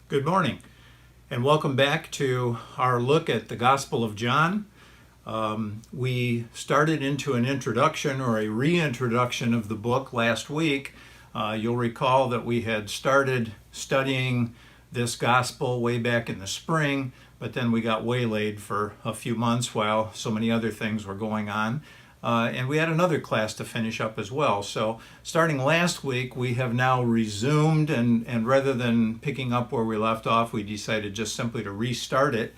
Good morning, and welcome back to our look at the Gospel of John. We started into an introduction or a reintroduction of the book last week. You'll recall that we had started studying this Gospel way back in the spring, but then we got waylaid for a few months while so many other things were going on. And we had another class to finish up as well. So starting last week, we have now resumed, and rather than picking up where we left off, we decided just simply to restart it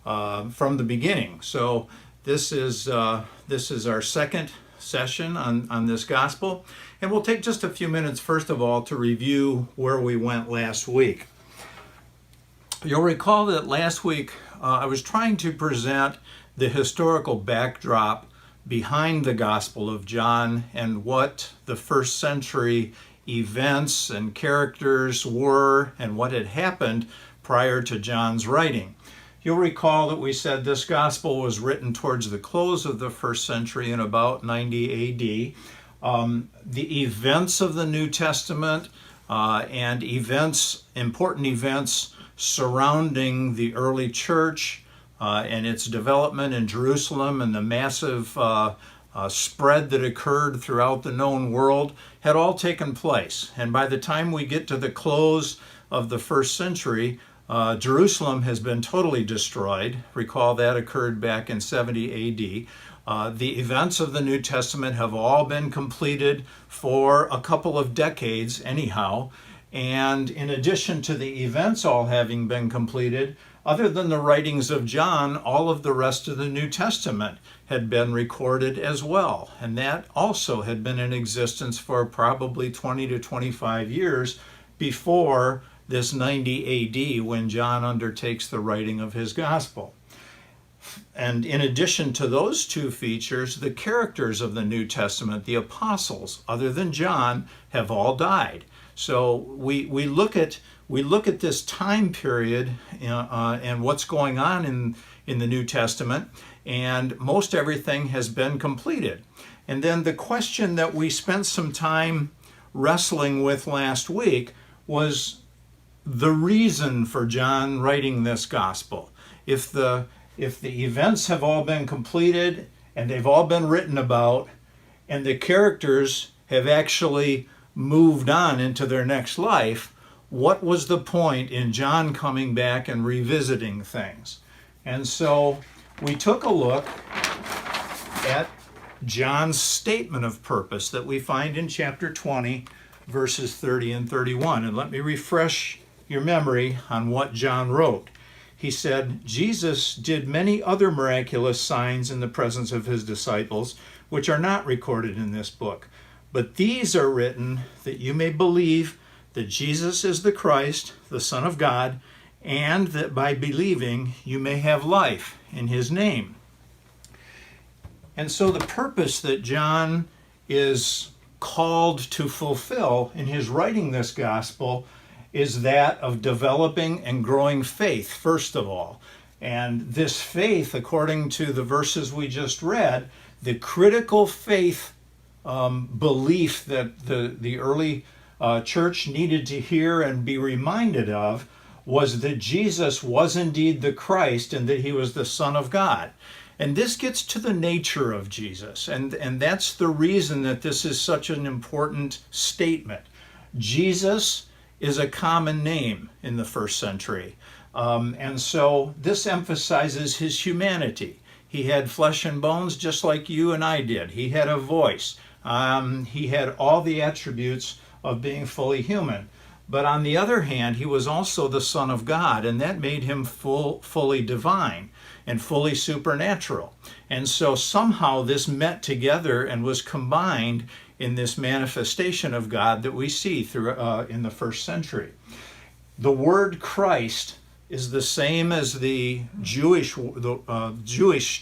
from the beginning. So this is our second session on this gospel. And we'll take just a few minutes, first of all, to review where we went last week. You'll recall that last week I was trying to present the historical backdrop behind the Gospel of John and what the first century events and characters were and what had happened prior to John's writing. You'll recall that we said this Gospel was written towards the close of the first century in about 90 AD. The events of the New Testament and important events surrounding the early church and its development in Jerusalem and the massive spread that occurred throughout the known world had all taken place. And by the time we get to the close of the first century, Jerusalem has been totally destroyed. Recall that occurred back in 70 AD. The events of the New Testament have all been completed for a couple of decades anyhow. And in addition to the events all having been completed, other than the writings of John, all of the rest of the New Testament had been recorded as well. And that also had been in existence for probably 20 to 25 years before this 90 AD when John undertakes the writing of his gospel. And in addition to those two features, the characters of the New Testament, the apostles, other than John, have all died. So we look at this time period and what's going on in the New Testament, and most everything has been completed. And then the question that we spent some time wrestling with last week was the reason for John writing this gospel. If the events have all been completed and they've all been written about, and the characters have actually moved on into their next life, what was the point in John coming back and revisiting things? And so we took a look at John's statement of purpose that we find in chapter 20, verses 30 and 31. And let me refresh your memory on what John wrote. He said, "Jesus did many other miraculous signs in the presence of his disciples, which are not recorded in this book. But these are written that you may believe that Jesus is the Christ, the Son of God, and that by believing you may have life in his name." And so the purpose that John is called to fulfill in his writing this gospel is that of developing and growing faith, first of all. And this faith, according to the verses we just read, the critical faith belief that the early church needed to hear and be reminded of was that Jesus was indeed the Christ and that he was the Son of God. And this gets to the nature of Jesus, and that's the reason that this is such an important statement. Jesus is a common name in the first century, and so this emphasizes his humanity. He had flesh and bones just like you and I did. He had a voice. He had all the attributes of being fully human. But on the other hand, he was also the Son of God, and that made him fully divine and fully supernatural. And so somehow this met together and was combined in this manifestation of God that we see through in the first century. The word Christ is the same as the Jewish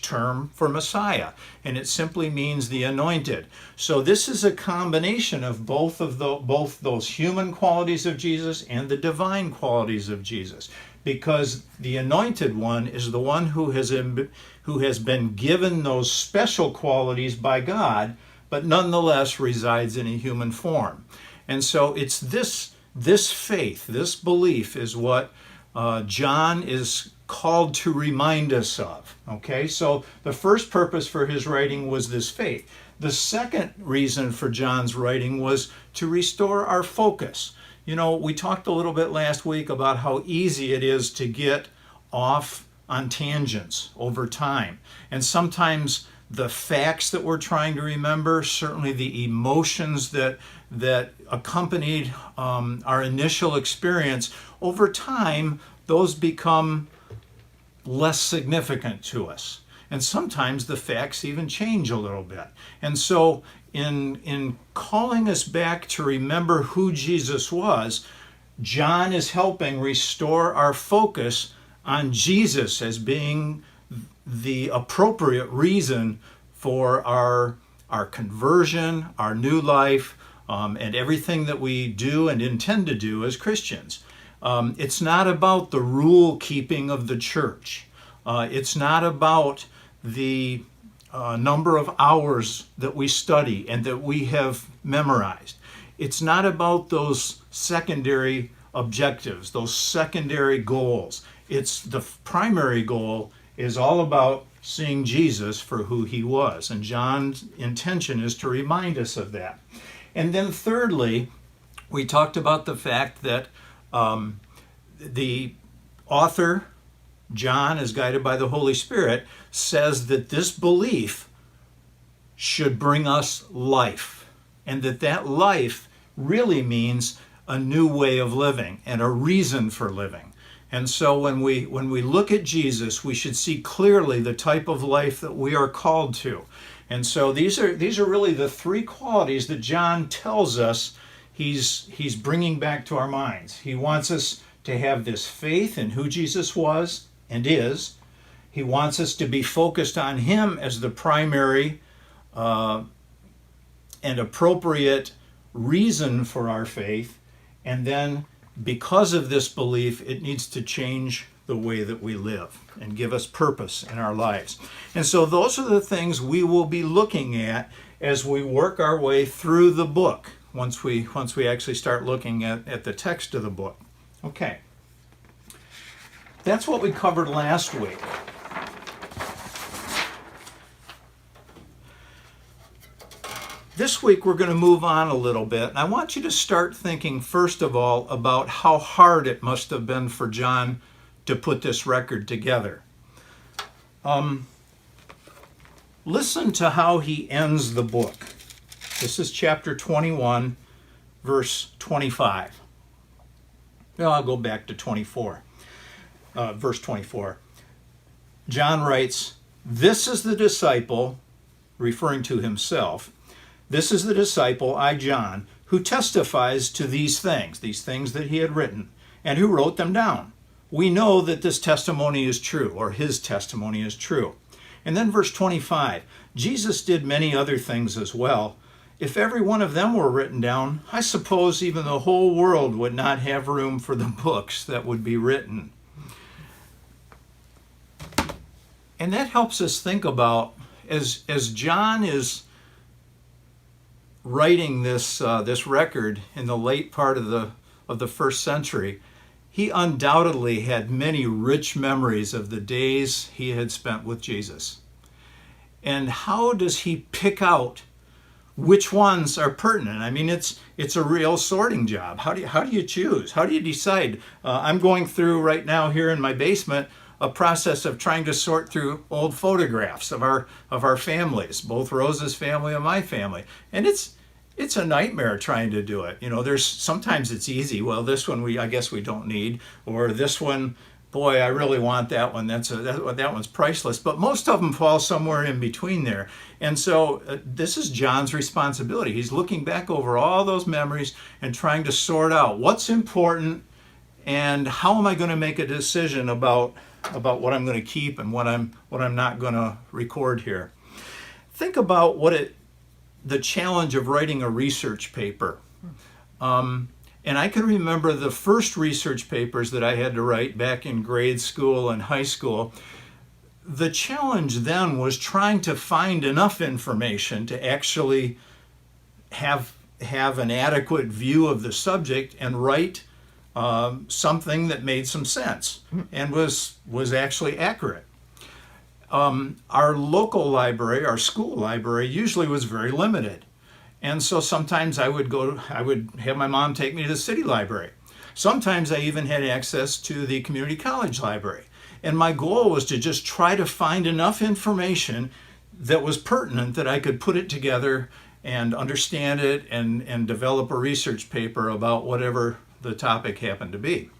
term for Messiah, and it simply means the anointed. So this is a combination of both those human qualities of Jesus and the divine qualities of Jesus, because the anointed one is the one who has been given those special qualities by God, but nonetheless resides in a human form. And so it's this faith, this belief is what John is called to remind us of. Okay, so the first purpose for his writing was this faith. The second reason for John's writing was to restore our focus. You know, we talked a little bit last week about how easy it is to get off on tangents over time. And sometimes the facts that we're trying to remember, certainly the emotions that accompanied our initial experience, over time, those become less significant to us. And sometimes the facts even change a little bit. And so in calling us back to remember who Jesus was, John is helping restore our focus on Jesus as being the appropriate reason for our conversion, our new life, and everything that we do and intend to do as Christians. It's not about the rule keeping of the church. It's not about the number of hours that we study and that we have memorized. It's not about those secondary objectives, those secondary goals. It's the primary goal is all about seeing Jesus for who he was. And John's intention is to remind us of that. And then thirdly, we talked about the fact that the author, John, as guided by the Holy Spirit, says that this belief should bring us life, and that life really means a new way of living and a reason for living. And so when we look at Jesus, we should see clearly the type of life that we are called to. And so these are really the three qualities that John tells us he's bringing back to our minds. He wants us to have this faith in who Jesus was and is. He wants us to be focused on him as the primary and appropriate reason for our faith. And then because of this belief, it needs to change the way that we live and give us purpose in our lives. And so those are the things we will be looking at as we work our way through the book, once we actually start looking at the text of the book. Okay. That's what we covered last week. This week we're going to move on a little bit. And I want you to start thinking, first of all, about how hard it must have been for John to put this record together. Listen to how he ends the book. This is chapter 21, verse 25. Well, I'll go back to 24. Verse 24. John writes, "This is the disciple," referring to himself, "this is the disciple, I, John, who testifies to these things that he had written, and who wrote them down. We know that this testimony is true," or his testimony is true. And then verse 25, "Jesus did many other things as well. If every one of them were written down, I suppose even the whole world would not have room for the books that would be written." And that helps us think about, as John is writing this record in the late part of the first century, he undoubtedly had many rich memories of the days he had spent with Jesus. And how does he pick out which ones are pertinent? I mean, it's a real sorting job. How do you choose? How do you decide? I'm going through right now here in my basement a process of trying to sort through old photographs of our families, both Rose's family and my family, and it's a nightmare trying to do it. You know, there's sometimes it's easy. Well, this one I guess we don't need, or this one, boy, I really want that one. That one's priceless. But most of them fall somewhere in between there. And so this is John's responsibility. He's looking back over all those memories and trying to sort out what's important and how am I going to make a decision about what I'm going to keep and what I'm not going to record here. Think about the challenge of writing a research paper. And I can remember the first research papers that I had to write back in grade school and high school. The challenge then was trying to find enough information to actually have an adequate view of the subject and write something that made some sense and was actually accurate. Our local library, our school library, usually was very limited. And so sometimes I would have my mom take me to the city library. Sometimes I even had access to the community college library. And my goal was to just try to find enough information that was pertinent that I could put it together and understand it and develop a research paper about whatever the topic happened to be.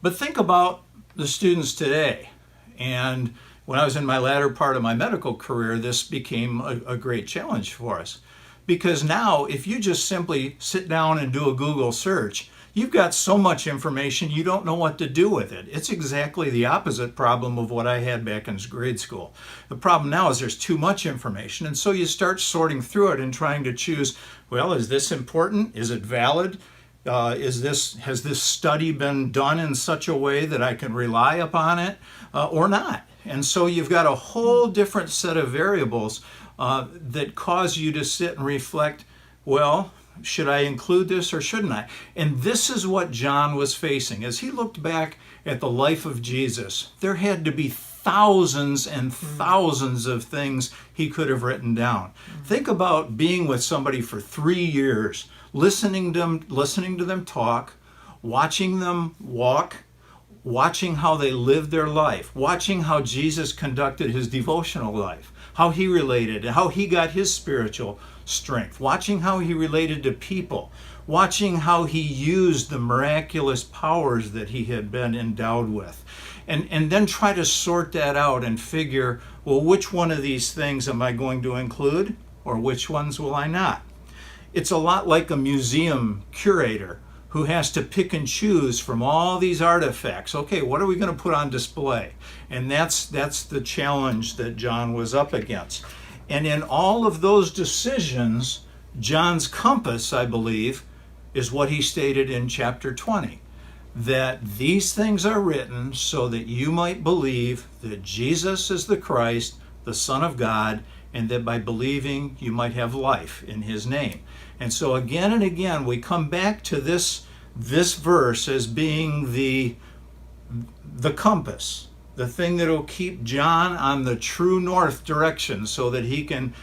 But think about the students today. And when I was in my latter part of my medical career, this became a great challenge for us. Because now, if you just simply sit down and do a Google search, you've got so much information you don't know what to do with it. It's exactly the opposite problem of what I had back in grade school. The problem now is there's too much information, and so you start sorting through it and trying to choose, well, is this important? Is it valid? Has this study been done in such a way that I can rely upon it or not? And so you've got a whole different set of variables that cause you to sit and reflect, well, should I include this or shouldn't I? And this is what John was facing. As he looked back at the life of Jesus, there had to be thousands and thousands of things he could have written down. Think about being with somebody for 3 years, listening to them talk, watching them walk, watching how they lived their life, watching how Jesus conducted his devotional life, how he related, how he got his spiritual strength, watching how he related to people, watching how he used the miraculous powers that he had been endowed with. And then try to sort that out and figure, well, which one of these things am I going to include or which ones will I not? It's a lot like a museum curator who has to pick and choose from all these artifacts. Okay, what are we going to put on display? And that's the challenge that John was up against. And in all of those decisions, John's compass, I believe, is what he stated in chapter 20, that these things are written so that you might believe that Jesus is the Christ, the Son of God, and that by believing you might have life in his name. And so again and again, we come back to this verse as being the compass, the thing that will keep John on the true north direction so that he can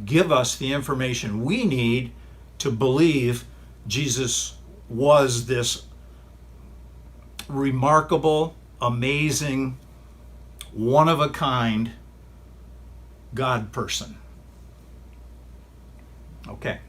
give us the information we need to believe Jesus was this remarkable, amazing, one-of-a-kind God person. Okay.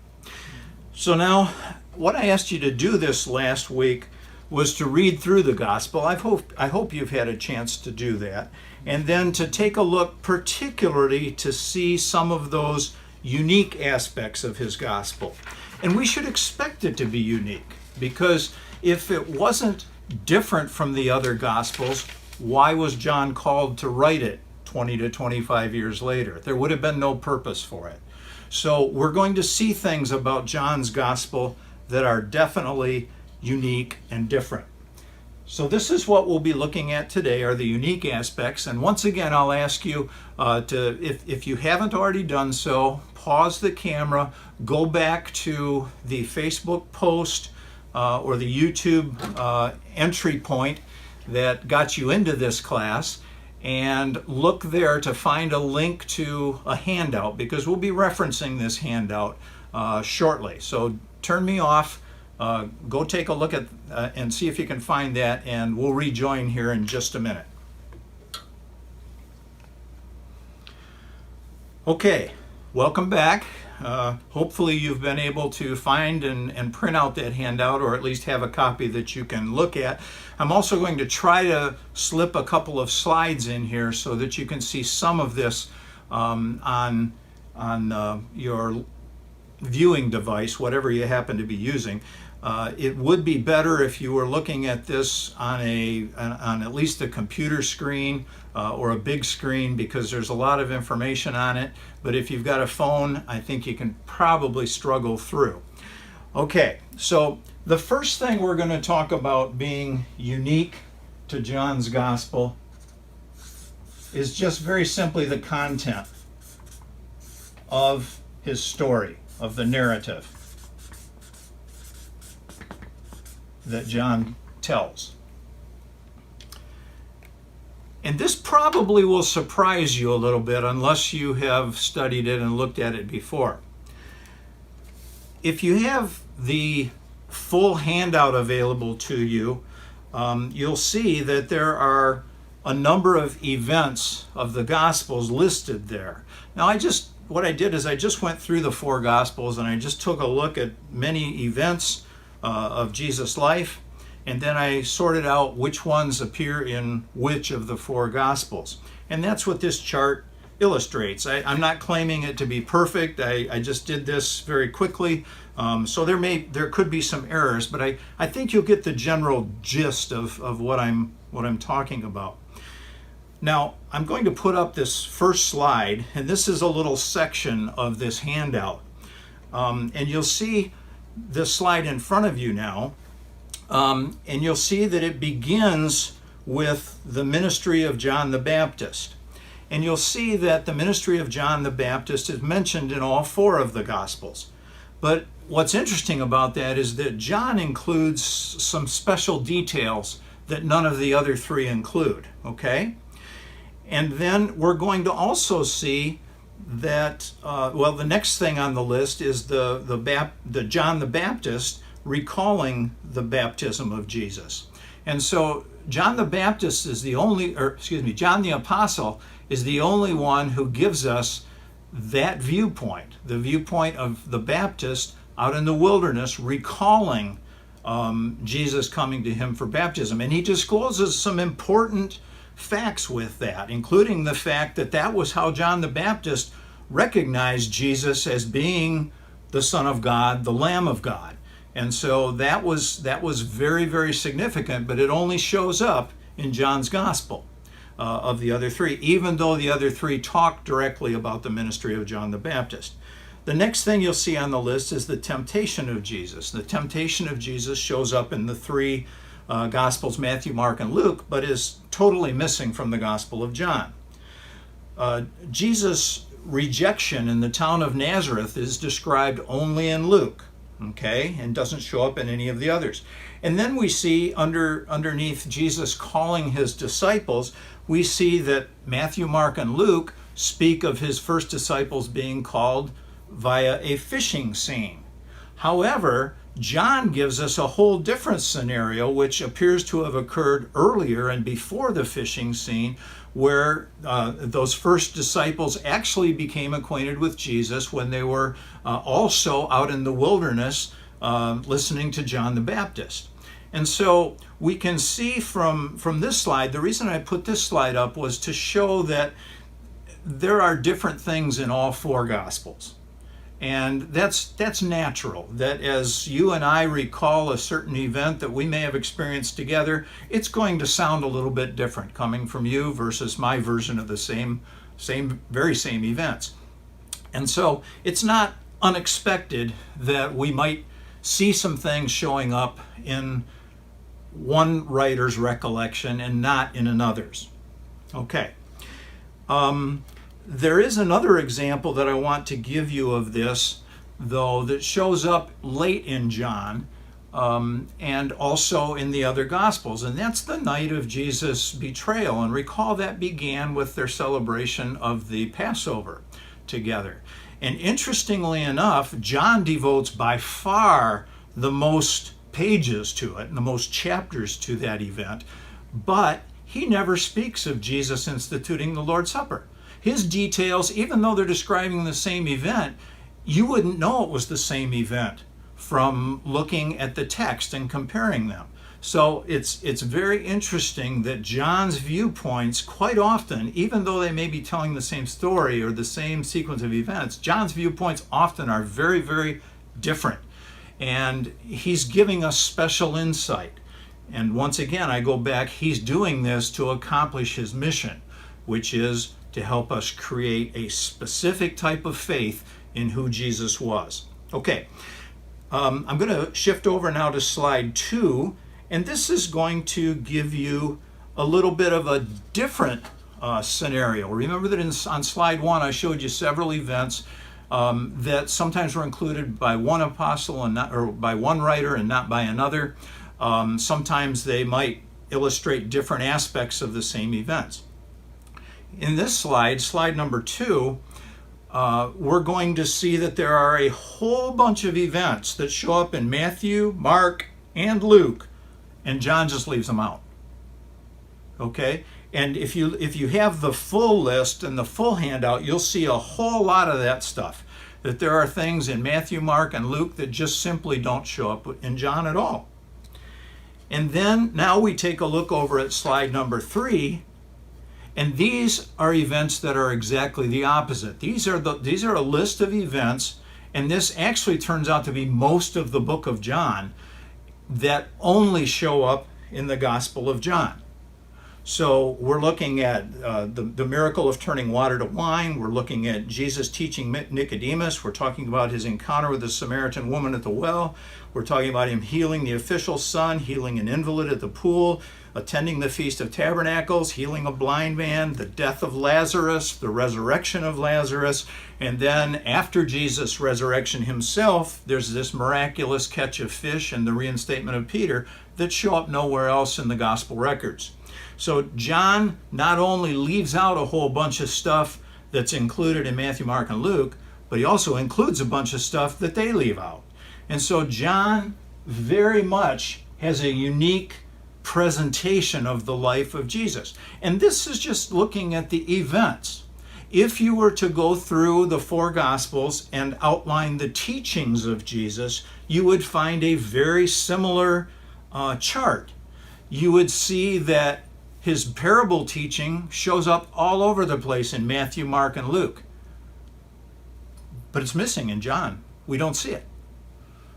So now, what I asked you to do this last week was to read through the gospel. I hope you've had a chance to do that. And then to take a look particularly to see some of those unique aspects of his gospel. And we should expect it to be unique, because if it wasn't different from the other gospels, why was John called to write it 20 to 25 years later? There would have been no purpose for it. So we're going to see things about John's gospel that are definitely unique and different. So this is what we'll be looking at today, are the unique aspects. And once again, I'll ask you if you haven't already done so, pause the camera, go back to the Facebook post or the YouTube entry point that got you into this class, and look there to find a link to a handout, because we'll be referencing this handout shortly. So turn me off, go take a look at and see if you can find that, and we'll rejoin here in just a minute. Okay, welcome back. Hopefully you've been able to find and print out that handout, or at least have a copy that you can look at. I'm also going to try to slip a couple of slides in here so that you can see some of this on your viewing device, whatever you happen to be using. It would be better if you were looking at this on at least a computer screen or a big screen, because there's a lot of information on it. But if you've got a phone, I think you can probably struggle through. Okay, so the first thing we're going to talk about being unique to John's gospel is just very simply the content of his story, of the narrative. that John tells. And this probably will surprise you a little bit unless you have studied it and looked at it before. If you have the full handout available to you, you'll see that there are a number of events of the Gospels listed there. Now, what I did is I just went through the 4 Gospels and I just took a look at many events of Jesus' life, and then I sorted out which ones appear in which of the 4 Gospels. And that's what this chart illustrates. I'm not claiming it to be perfect. I just did this very quickly. So there could be some errors, but I think you'll get the general gist of what I'm talking about. Now, I'm going to put up this first slide, and this is a little section of this handout. And you'll see this slide in front of you now, and you'll see that it begins with the ministry of John the Baptist. And you'll see that the ministry of John the Baptist is mentioned in all 4 of the Gospels. But what's interesting about that is that John includes some special details that none of the other 3 include, okay? And then we're going to also see that, the next thing on the list is the John the Baptist recalling the baptism of Jesus. And so John the Baptist is John the Apostle is the only one who gives us that viewpoint, the viewpoint of the Baptist out in the wilderness recalling Jesus coming to him for baptism. And he discloses some important facts with that, including the fact that that was how John the Baptist recognized Jesus as being the Son of God, the Lamb of God. And so that was very, very significant, but it only shows up in John's Gospel of the other 3, even though the other 3 talk directly about the ministry of John the Baptist. The next thing you'll see on the list is the temptation of Jesus. The temptation of Jesus shows up in the 3 Gospels, Matthew, Mark, and Luke, but is totally missing from the Gospel of John. Jesus' rejection in the town of Nazareth is described only in Luke, okay, and doesn't show up in any of the others. And then we see underneath Jesus calling his disciples, we see that Matthew, Mark, and Luke speak of his first disciples being called via a fishing scene. However, John gives us a whole different scenario, which appears to have occurred earlier and before the fishing scene, where those first disciples actually became acquainted with Jesus when they were also out in the wilderness listening to John the Baptist. And so we can see from this slide, the reason I put this slide up was to show that there are different things in all 4 Gospels. And that's natural, that as you and I recall a certain event that we may have experienced together, it's going to sound a little bit different coming from you versus my version of the very same events. And so it's not unexpected that we might see some things showing up in one writer's recollection and not in another's. Okay. There is another example that I want to give you of this, though, that shows up late in John and also in the other Gospels, and that's the night of Jesus' betrayal. And recall that began with their celebration of the Passover together. And interestingly enough, John devotes by far the most pages to it and the most chapters to that event, but he never speaks of Jesus instituting the Lord's Supper. His details, even though they're describing the same event, you wouldn't know it was the same event from looking at the text and comparing them. So it's very interesting that John's viewpoints quite often, even though they may be telling the same story or the same sequence of events, John's viewpoints often are very, very different. And he's giving us special insight. And once again, I go back, he's doing this to accomplish his mission, which is to help us create a specific type of faith in who Jesus was. Okay, I'm going to shift over now to slide 2, and this is going to give you a little bit of a different scenario. Remember that on slide 1 I showed you several events that sometimes were included by one apostle and not, or by one writer and not by another. Sometimes they might illustrate different aspects of the same events. In this slide, slide number 2, we're going to see that there are a whole bunch of events that show up in Matthew, Mark, and Luke, and John just leaves them out. Okay? And if you have the full list and the full handout, you'll see a whole lot of that stuff. That there are things in Matthew, Mark, and Luke that just simply don't show up in John at all. And then now we take a look over at slide number 3, and these are events that are exactly the opposite. These are a list of events, and this actually turns out to be most of the book of John that only show up in the Gospel of John. So we're looking at the miracle of turning water to wine. We're looking at Jesus teaching Nicodemus. We're talking about his encounter with the Samaritan woman at the well. We're talking about him healing the official's son, healing an invalid at the pool, attending the Feast of Tabernacles, healing a blind man, the death of Lazarus, the resurrection of Lazarus, and then after Jesus' resurrection himself, there's this miraculous catch of fish and the reinstatement of Peter that show up nowhere else in the gospel records. So John not only leaves out a whole bunch of stuff that's included in Matthew, Mark, and Luke, but he also includes a bunch of stuff that they leave out. And so John very much has a unique presentation of the life of Jesus. And this is just looking at the events. If you were to go through the 4 Gospels and outline the teachings of Jesus, you would find a very similar chart. You would see that his parable teaching shows up all over the place in Matthew, Mark, and Luke. But it's missing in John. We don't see it.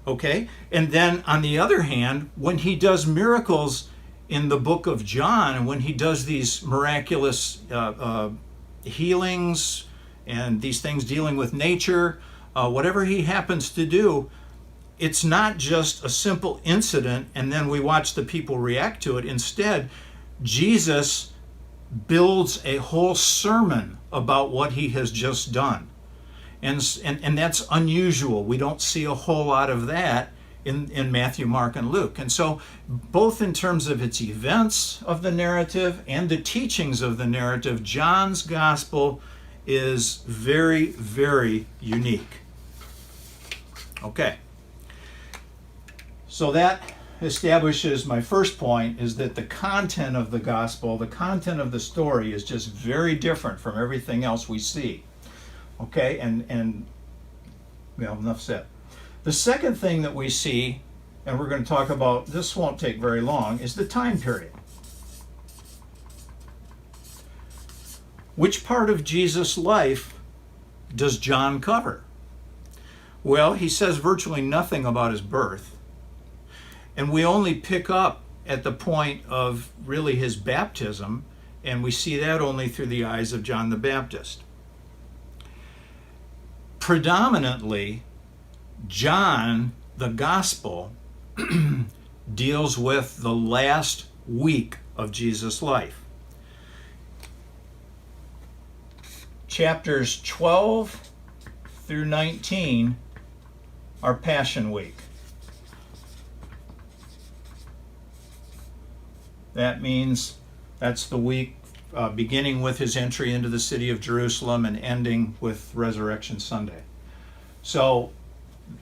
Okay? And then on the other hand, when he does miracles in the book of John, and when he does these miraculous healings and these things dealing with nature, whatever he happens to do, it's not just a simple incident and then we watch the people react to it. Instead, Jesus builds a whole sermon about what he has just done. And that's unusual. We don't see a whole lot of that in Matthew, Mark, and Luke. And so both in terms of its events of the narrative and the teachings of the narrative, John's gospel is very, very unique. Okay. So that establishes my first point, is that the content of the gospel, the content of the story is just very different from everything else we see. Okay, and well, enough said. The second thing that we see, and we're going to talk about, this won't take very long, is the time period. Which part of Jesus' life does John cover? Well, he says virtually nothing about his birth. And we only pick up at the point of really his baptism, and we see that only through the eyes of John the Baptist. Predominantly, John, the gospel, deals with the last week of Jesus' life. Chapters 12 through 19 are Passion Week. That means that's the week beginning with his entry into the city of Jerusalem and ending with Resurrection Sunday. So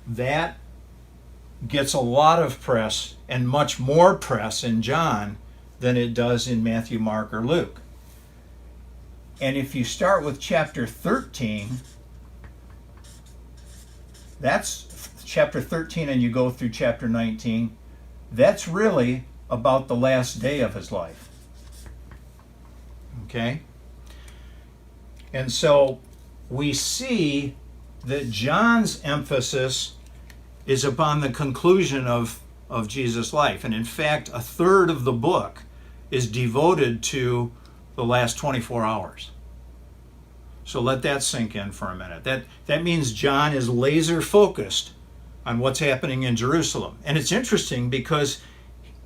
that gets a lot of press, and much more press in John than it does in Matthew, Mark, or Luke. And if you start with chapter 13, that's chapter 13, and you go through chapter 19, that's really about the last day of his life. Okay? And so we see that John's emphasis is upon the conclusion of Jesus' life. And in fact, a third of the book is devoted to the last 24 hours. So let that sink in for a minute. That means John is laser focused on what's happening in Jerusalem. And it's interesting because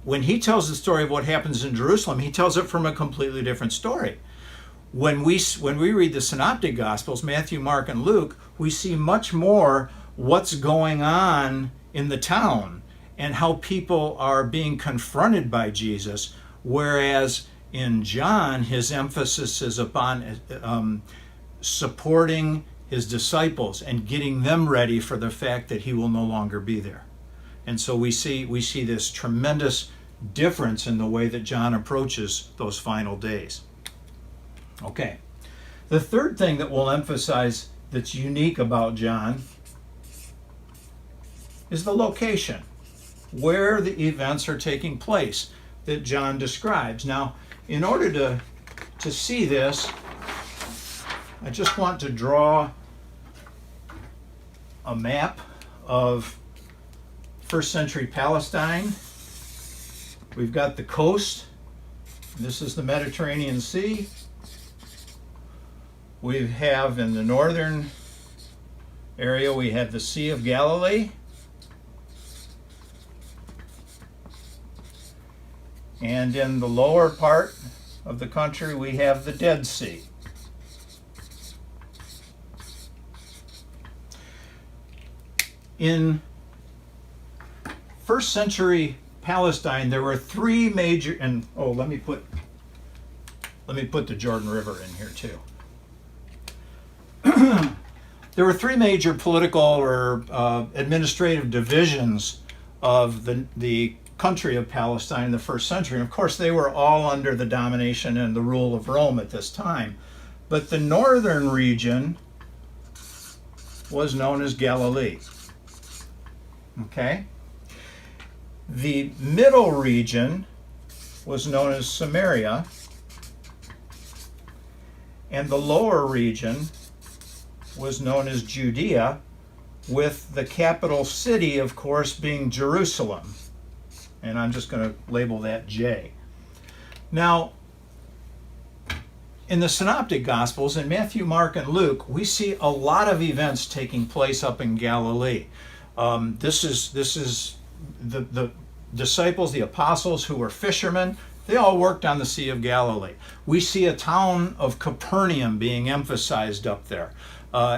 when he tells the story of what happens in Jerusalem, he tells it from a completely different story. When we read the Synoptic Gospels, Matthew, Mark, and Luke, we see much more what's going on in the town and how people are being confronted by Jesus, whereas in John, his emphasis is upon supporting his disciples and getting them ready for the fact that he will no longer be there. And so we see this tremendous difference in the way that John approaches those final days. Okay. The third thing that we'll emphasize that's unique about John is the location, where the events are taking place that John describes. Now, in order to see this, I just want to draw a map of first century Palestine. We've got the coast. This is the Mediterranean Sea. We have in the northern area, we have the Sea of Galilee. And in the lower part of the country, we have the Dead Sea. In first century Palestine, there were three major, and let me put the Jordan River in here too. There were three major political or administrative divisions of the country of Palestine in the first century. And of course, they were all under the domination and the rule of Rome at this time. But the northern region was known as Galilee. Okay? The middle region was known as Samaria, and the lower region was known as Judea, with the capital city, of course, being Jerusalem. And I'm just going to label that J. Now, in the Synoptic Gospels, in Matthew, Mark, and Luke, we see a lot of events taking place up in Galilee. This is the disciples, the apostles who were fishermen. They all worked on the Sea of Galilee. We see a town of Capernaum being emphasized up there.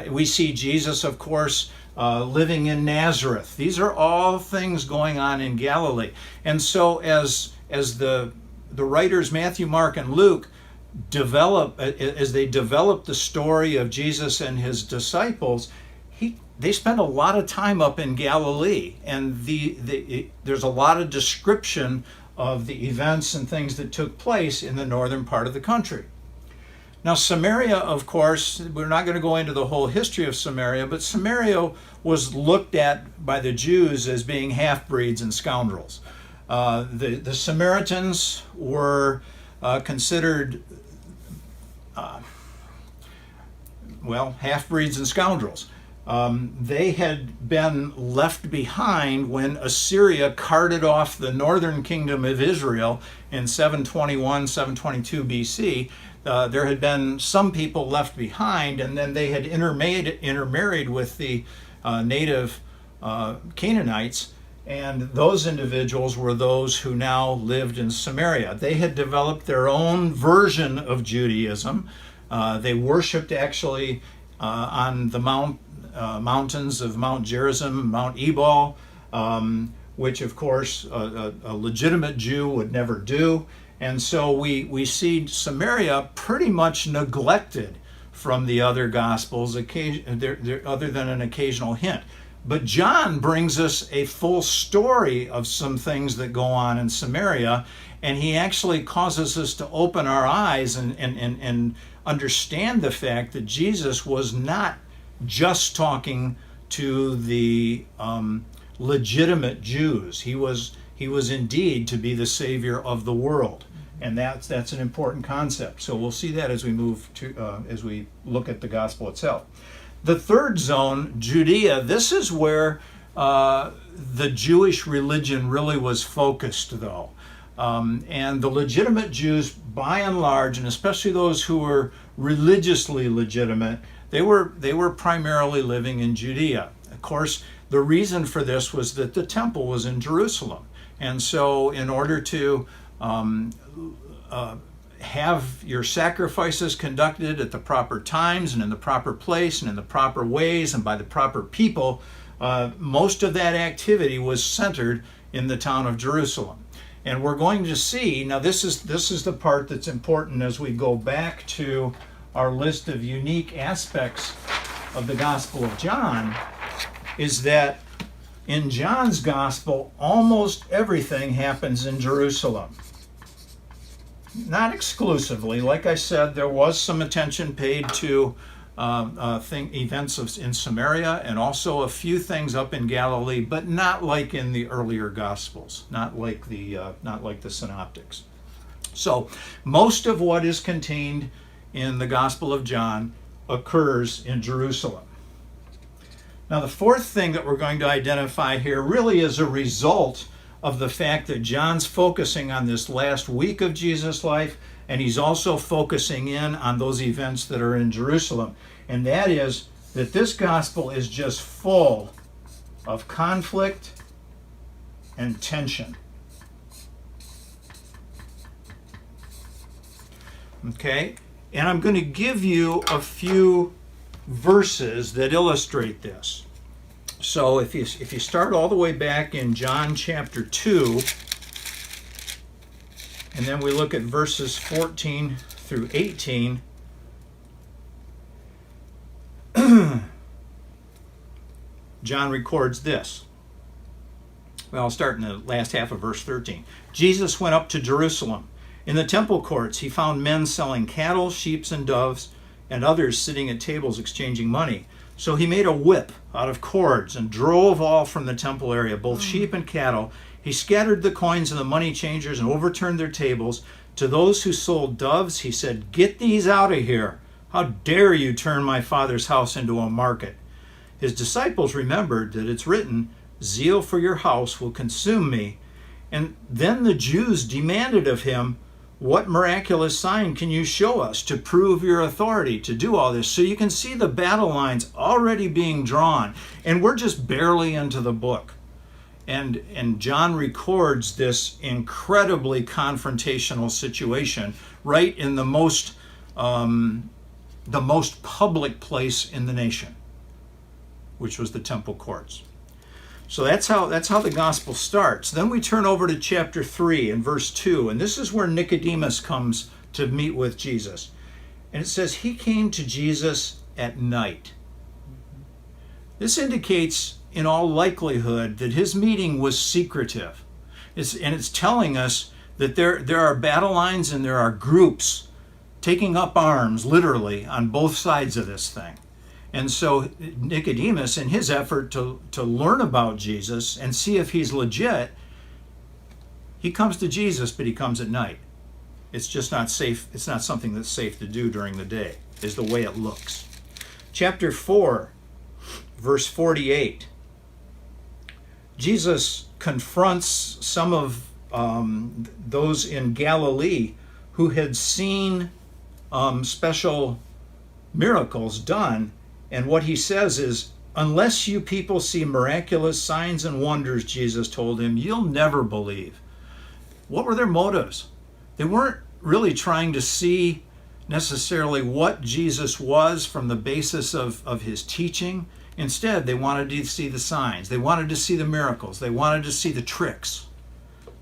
We see Jesus, of course, living in Nazareth. These are all things going on in Galilee. And so as the writers Matthew, Mark, and Luke develop the story of Jesus and his disciples, they spend a lot of time up in Galilee, and there's a lot of description of the events and things that took place in the northern part of the country. Now, Samaria, of course, we're not going to go into the whole history of Samaria, but Samaria was looked at by the Jews as being half-breeds and scoundrels. The Samaritans were considered, half-breeds and scoundrels. They had been left behind when Assyria carted off the northern kingdom of Israel in 721, 722 BC. There had been some people left behind, and then they had intermarried with the native Canaanites, and those individuals were those who now lived in Samaria. They had developed their own version of Judaism. They worshipped actually on the mountains of Mount Gerizim, Mount Ebal, which of course a legitimate Jew would never do. And so we see Samaria pretty much neglected from the other Gospels, other than an occasional hint. But John brings us a full story of some things that go on in Samaria, and he actually causes us to open our eyes and understand the fact that Jesus was not just talking to the legitimate Jews. He was indeed to be the Savior of the world, and that's an important concept. So we'll see that as we move to as we look at the gospel itself. The third zone, Judea. This is where the Jewish religion really was focused, though, and the legitimate Jews, by and large, and especially those who were religiously legitimate, they were primarily living in Judea. Of course, the reason for this was that the temple was in Jerusalem. And so in order to have your sacrifices conducted at the proper times and in the proper place and in the proper ways and by the proper people, most of that activity was centered in the town of Jerusalem. And we're going to see, now this is the part that's important as we go back to our list of unique aspects of the Gospel of John, is that in John's Gospel, almost everything happens in Jerusalem. Not exclusively. Like I said, there was some attention paid to events in Samaria and also a few things up in Galilee, but not like in the earlier Gospels, not like the Synoptics. So most of what is contained in the Gospel of John occurs in Jerusalem. Now, the fourth thing that we're going to identify here really is a result of the fact that John's focusing on this last week of Jesus' life, and he's also focusing in on those events that are in Jerusalem. And that is that this gospel is just full of conflict and tension. Okay? And I'm going to give you a few verses that illustrate this. So if you start all the way back in John chapter 2, and then we look at verses 14 through 18, John records this. Well, I'll start in the last half of verse 13. Jesus went up to Jerusalem. In the temple courts, he found men selling cattle, sheep, and doves, and others sitting at tables exchanging money. So he made a whip out of cords and drove all from the temple area, both sheep and cattle. He scattered the coins of the money changers and overturned their tables. To those who sold doves, he said, "Get these out of here. How dare you turn my Father's house into a market?" His disciples remembered that it's written, "Zeal for your house will consume me." And then the Jews demanded of him, "What miraculous sign can you show us to prove your authority to do all this?" So you can see the battle lines already being drawn, and we're just barely into the book. And John records this incredibly confrontational situation right in the most public place in the nation, which was the temple courts. So that's how the gospel starts. Then we turn over to chapter 3 and verse 2, and this is where Nicodemus comes to meet with Jesus. And it says, he came to Jesus at night. This indicates, in all likelihood, that his meeting was secretive. It's telling us that there are battle lines and there are groups taking up arms, literally, on both sides of this thing. And so Nicodemus, in his effort to learn about Jesus and see if he's legit, he comes to Jesus, but he comes at night. It's just not safe. It's not something that's safe to do during the day, is the way it looks. Chapter 4, verse 48. Jesus confronts some of those in Galilee who had seen special miracles done. And what he says is, unless you people see miraculous signs and wonders, Jesus told him, you'll never believe. What were their motives? They weren't really trying to see necessarily what Jesus was from the basis of his teaching. Instead, they wanted to see the signs. They wanted to see the miracles. They wanted to see the tricks.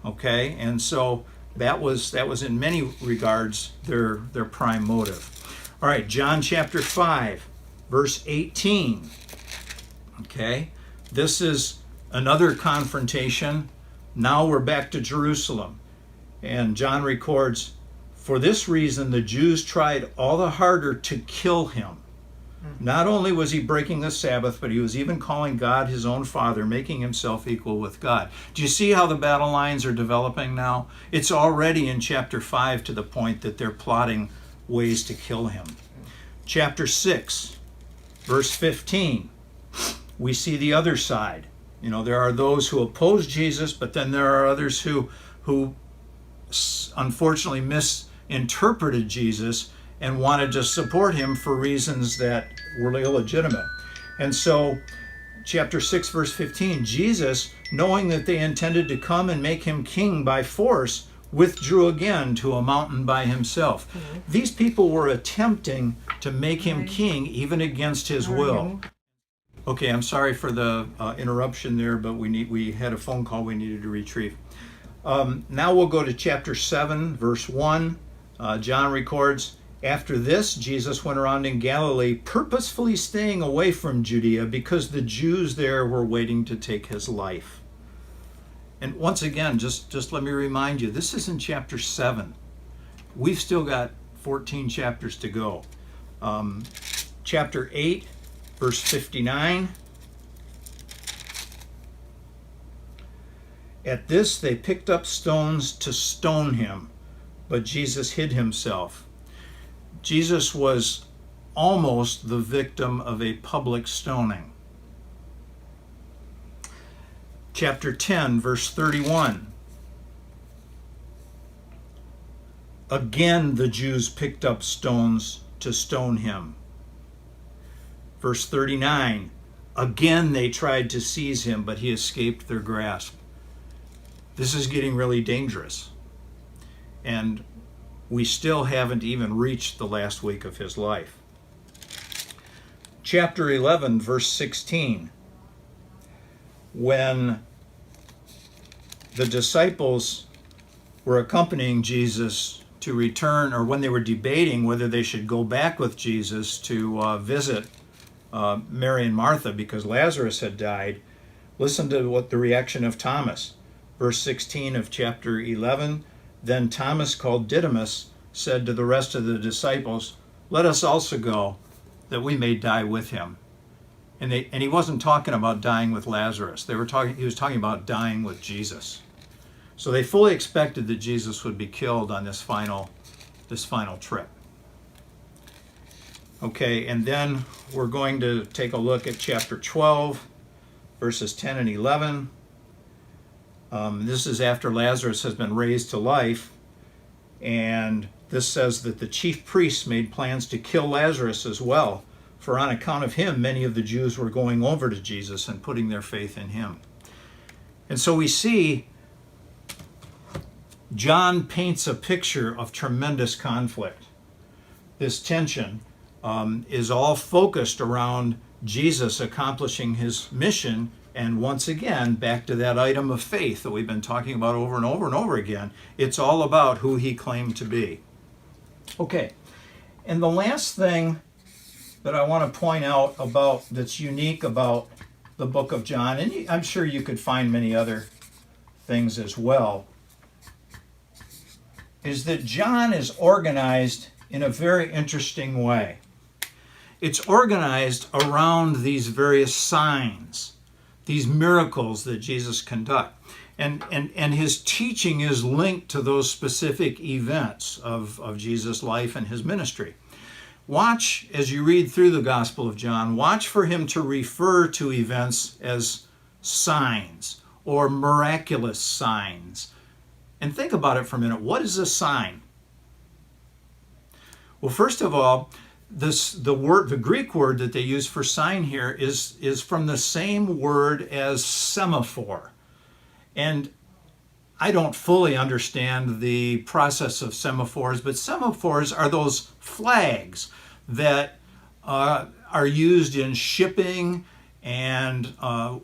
Okay? And so that was in many regards their prime motive. All right, John chapter 5. Verse 18, okay, this is another confrontation. Now we're back to Jerusalem. And John records, for this reason the Jews tried all the harder to kill him. Not only was he breaking the Sabbath, but he was even calling God his own Father, making himself equal with God. Do you see how the battle lines are developing now? It's already in chapter 5 to the point that they're plotting ways to kill him. Chapter 6. Verse 15, we see the other side. You know, there are those who oppose Jesus, but then there are others who unfortunately misinterpreted Jesus and wanted to support him for reasons that were illegitimate. And so, chapter 6, verse 15, Jesus, knowing that they intended to come and make him king by force, withdrew again to a mountain by himself. Mm-hmm. These people were attempting to make him king even against his will. Okay, I'm sorry for the interruption there, but we had a phone call we needed to retrieve. Now we'll go to chapter 7, verse 1. John records, "After this, Jesus went around in Galilee, purposefully staying away from Judea because the Jews there were waiting to take his life." And once again, just let me remind you, this is in chapter 7. We've still got 14 chapters to go. Chapter 8, verse 59. "At this they picked up stones to stone him, but Jesus hid himself." Jesus was almost the victim of a public stoning. Chapter 10, verse 31. "Again the Jews picked up stones to stone him." Verse 39, "Again they tried to seize him, but he escaped their grasp." This is getting really dangerous. And we still haven't even reached the last week of his life. Chapter 11, verse 16. When the disciples were accompanying Jesus to return, or when they were debating whether they should go back with Jesus to visit Mary and Martha because Lazarus had died, listen to what the reaction of Thomas. Verse 16 of chapter 11, "Then Thomas, called Didymus, said to the rest of the disciples, 'Let us also go, that we may die with him.'" And he wasn't talking about dying with Lazarus. He was talking about dying with Jesus. So they fully expected that Jesus would be killed on this final trip. Okay, and then we're going to take a look at chapter 12, verses 10 and 11. This is after Lazarus has been raised to life, and this says that the chief priests made plans to kill Lazarus as well, for on account of him, many of the Jews were going over to Jesus and putting their faith in him. And so we see John paints a picture of tremendous conflict. This tension is all focused around Jesus accomplishing his mission, and once again, back to that item of faith that we've been talking about over and over and over again. It's all about who he claimed to be. Okay, and the last thing that I want to point out about that's unique about the book of John, and I'm sure you could find many other things as well, is that John is organized in a very interesting way. It's organized around these various signs, these miracles that Jesus conducts. And his teaching is linked to those specific events of Jesus' life and his ministry. Watch, as you read through the Gospel of John, watch for him to refer to events as signs or miraculous signs. And think about it for a minute. What is a sign? Well, first of all, the Greek word that they use for sign here is from the same word as semaphore. And I don't fully understand the process of semaphores, but semaphores are those flags that are used in shipping and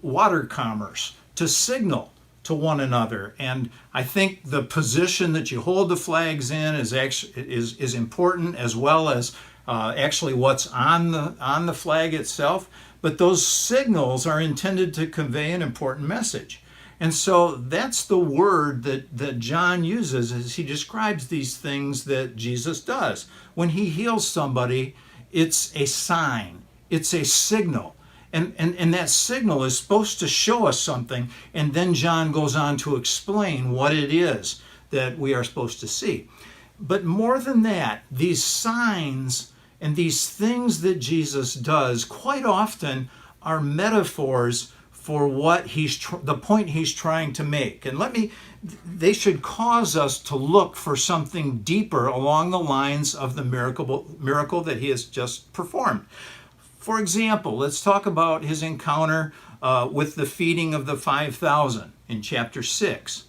water commerce to signal to one another. And I think the position that you hold the flags in is important, as well as actually what's on the flag itself. But those signals are intended to convey an important message. And so that's the word that John uses as he describes these things that Jesus does. When he heals somebody, it's a sign, it's a signal. And that signal is supposed to show us something, and then John goes on to explain what it is that we are supposed to see. But more than that, these signs and these things that Jesus does quite often are metaphors for what the point he's trying to make. And they should cause us to look for something deeper along the lines of the miracle that he has just performed. For example, let's talk about his encounter with the feeding of the 5,000 in chapter 6.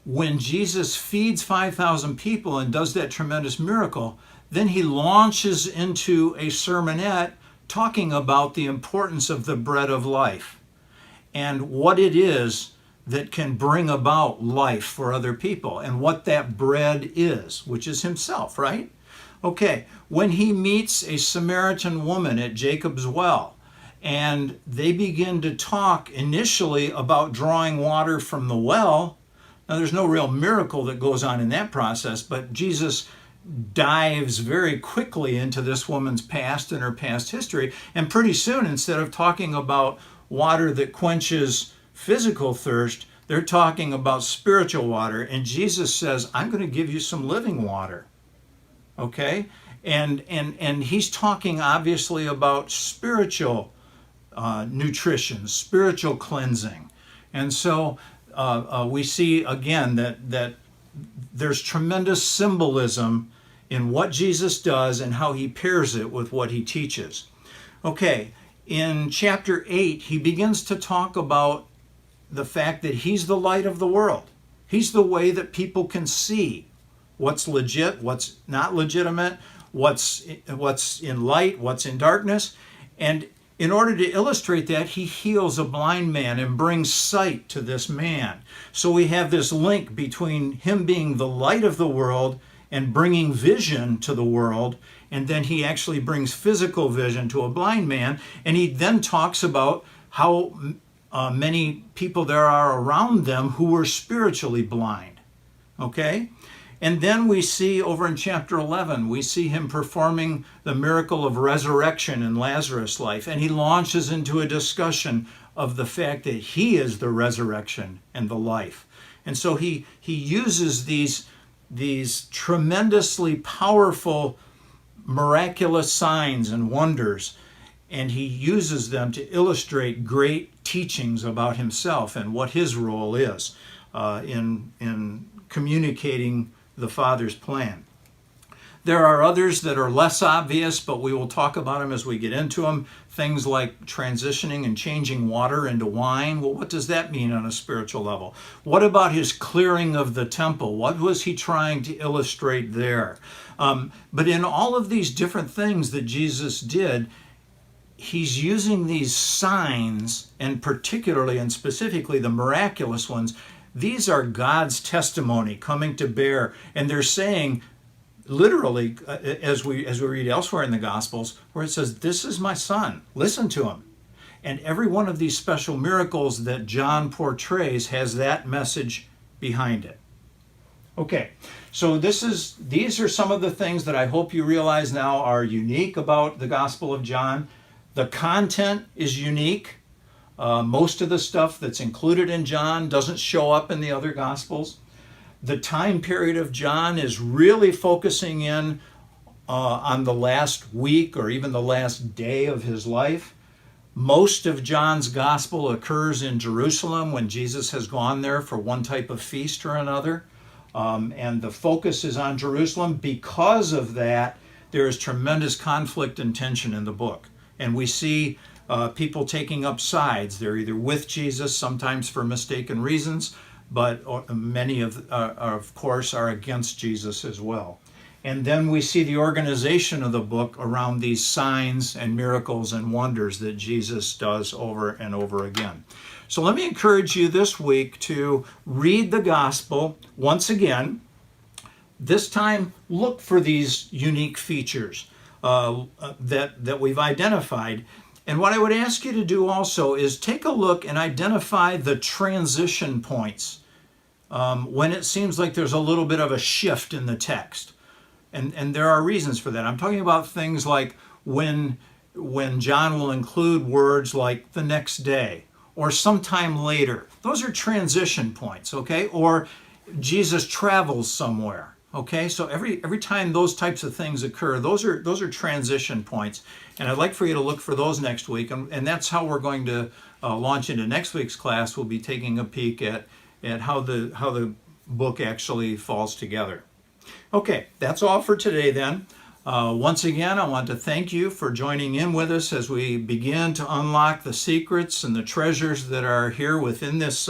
When Jesus feeds 5,000 people and does that tremendous miracle, then he launches into a sermonette talking about the importance of the bread of life and what it is that can bring about life for other people and what that bread is, which is himself, right? Okay, when he meets a Samaritan woman at Jacob's well, and they begin to talk initially about drawing water from the well. Now, there's no real miracle that goes on in that process, but Jesus dives very quickly into this woman's past and her past history. And pretty soon, instead of talking about water that quenches physical thirst, they're talking about spiritual water. And Jesus says, I'm going to give you some living water. Okay? And he's talking obviously about spiritual nutrition, spiritual cleansing. And so we see again that there's tremendous symbolism in what Jesus does and how he pairs it with what he teaches. Okay, in chapter 8, he begins to talk about the fact that he's the light of the world. He's the way that people can see what's legit, what's not legitimate, what's in light, what's in darkness. And in order to illustrate that, he heals a blind man and brings sight to this man. So we have this link between him being the light of the world and bringing vision to the world, and then he actually brings physical vision to a blind man. And he then talks about how many people there are around them who were spiritually blind. Okay? And then we see over in chapter 11, we see him performing the miracle of resurrection in Lazarus' life. And he launches into a discussion of the fact that he is the resurrection and the life. And so he uses these tremendously powerful, miraculous signs and wonders, and he uses them to illustrate great teachings about himself and what his role is in communicating the Father's plan. There are others that are less obvious, but we will talk about them as we get into them. Things like transitioning and changing water into wine. Well, what does that mean on a spiritual level? What about his clearing of the temple? What was he trying to illustrate there? But in all of these different things that Jesus did, he's using these signs, and particularly and specifically the miraculous ones. These are God's testimony coming to bear, and they're saying, literally, as we read elsewhere in the Gospels, where it says, "This is my son, listen to him." And every one of these special miracles that John portrays has that message behind it. Okay, so these are some of the things that I hope you realize now are unique about the Gospel of John. The content is unique. Most of the stuff that's included in John doesn't show up in the other Gospels. The time period of John is really focusing in on the last week or even the last day of his life. Most of John's Gospel occurs in Jerusalem when Jesus has gone there for one type of feast or another. And the focus is on Jerusalem. Because of that, there is tremendous conflict and tension in the book. And we see people taking up sides. They're either with Jesus, sometimes for mistaken reasons, but many of course, are against Jesus as well. And then we see the organization of the book around these signs and miracles and wonders that Jesus does over and over again. So let me encourage you this week to read the gospel once again. This time, look for these unique features that we've identified. And what I would ask you to do also is take a look and identify the transition points when it seems like there's a little bit of a shift in the text. And there are reasons for that. I'm talking about things like when John will include words like the next day or sometime later. Those are transition points, okay? Or Jesus travels somewhere. Okay, so every time those types of things occur, those are transition points, and I'd like for you to look for those next week, and that's how we're going to launch into next week's class. We'll be taking a peek at how the book actually falls together. Okay, that's all for today then. Once again, I want to thank you for joining in with us as we begin to unlock the secrets and the treasures that are here within this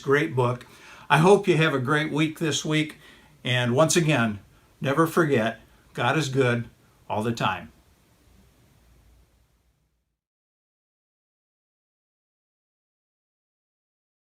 great book. I hope you have a great week this week. And once again, never forget, God is good all the time.